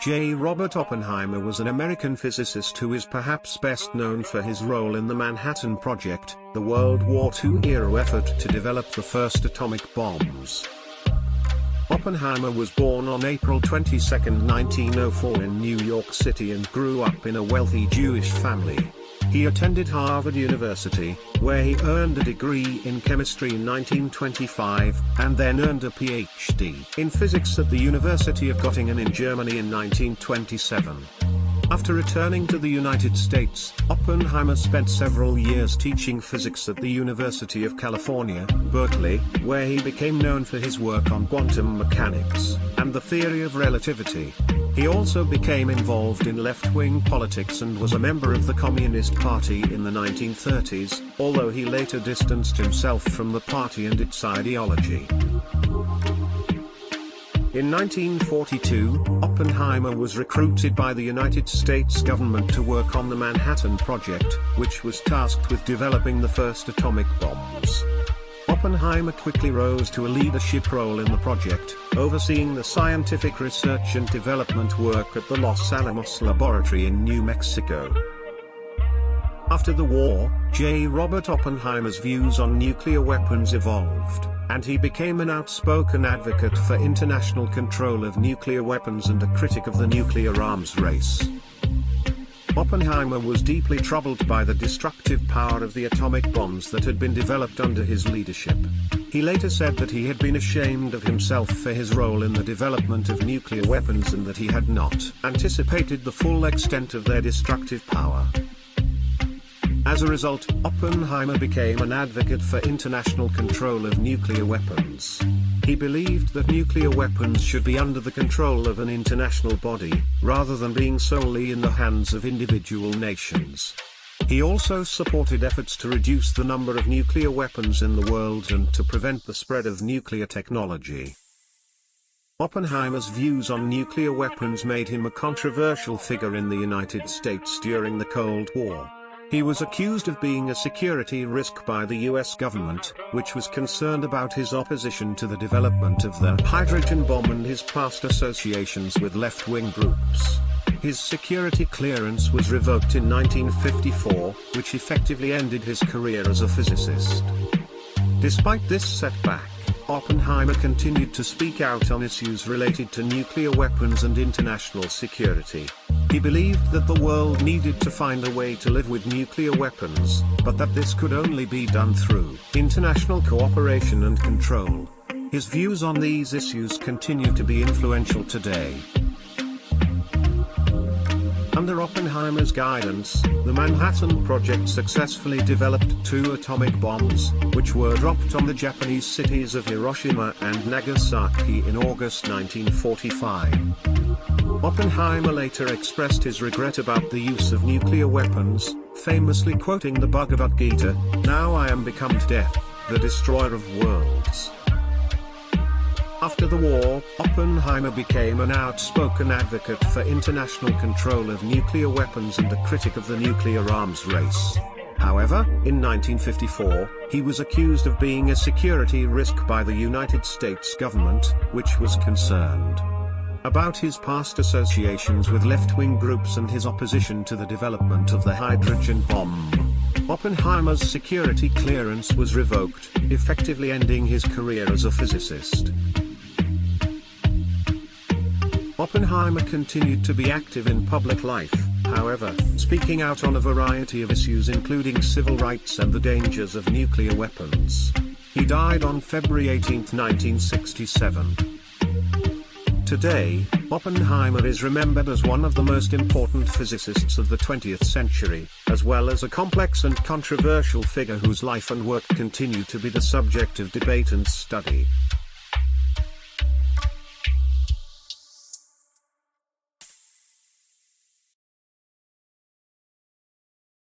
J. Robert Oppenheimer was an American physicist who is perhaps best known for his role in the Manhattan Project, the World War II-era effort to develop the first atomic bombs. Oppenheimer was born on April 22, 1904 in New York City and grew up in a wealthy Jewish family. He attended Harvard University, where he earned a degree in chemistry in 1925, and then earned a Ph.D. in physics at the University of Göttingen in Germany in 1927. After returning to the United States, Oppenheimer spent several years teaching physics at the University of California, Berkeley, where he became known for his work on quantum mechanics and the theory of relativity. He also became involved in left-wing politics and was a member of the Communist Party in the 1930s, although he later distanced himself from the party and its ideology. In 1942, Oppenheimer was recruited by the United States government to work on the Manhattan Project, which was tasked with developing the first atomic bombs. Oppenheimer quickly rose to a leadership role in the project, overseeing the scientific research and development work at the Los Alamos Laboratory in New Mexico. After the war, J. Robert Oppenheimer's views on nuclear weapons evolved, and he became an outspoken advocate for international control of nuclear weapons and a critic of the nuclear arms race. Oppenheimer was deeply troubled by the destructive power of the atomic bombs that had been developed under his leadership. He later said that he had been ashamed of himself for his role in the development of nuclear weapons and that he had not anticipated the full extent of their destructive power. As a result, Oppenheimer became an advocate for international control of nuclear weapons. He believed that nuclear weapons should be under the control of an international body, rather than being solely in the hands of individual nations. He also supported efforts to reduce the number of nuclear weapons in the world and to prevent the spread of nuclear technology. Oppenheimer's views on nuclear weapons made him a controversial figure in the United States during the Cold War. He was accused of being a security risk by the US government, which was concerned about his opposition to the development of the hydrogen bomb and his past associations with left-wing groups. His security clearance was revoked in 1954, which effectively ended his career as a physicist. Despite this setback, Oppenheimer continued to speak out on issues related to nuclear weapons and international security. He believed that the world needed to find a way to live with nuclear weapons, but that this could only be done through international cooperation and control. His views on these issues continue to be influential today. Under Oppenheimer's guidance, the Manhattan Project successfully developed 2 atomic bombs, which were dropped on the Japanese cities of Hiroshima and Nagasaki in August 1945. Oppenheimer later expressed his regret about the use of nuclear weapons, famously quoting the Bhagavad Gita, "Now I am become death, the destroyer of worlds." After the war, Oppenheimer became an outspoken advocate for international control of nuclear weapons and a critic of the nuclear arms race. However, in 1954, he was accused of being a security risk by the United States government, which was concerned about his past associations with left-wing groups and his opposition to the development of the hydrogen bomb. Oppenheimer's security clearance was revoked, effectively ending his career as a physicist. Oppenheimer continued to be active in public life, however, speaking out on a variety of issues including civil rights and the dangers of nuclear weapons. He died on February 18, 1967. Today, Oppenheimer is remembered as one of the most important physicists of the 20th century, as well as a complex and controversial figure whose life and work continue to be the subject of debate and study.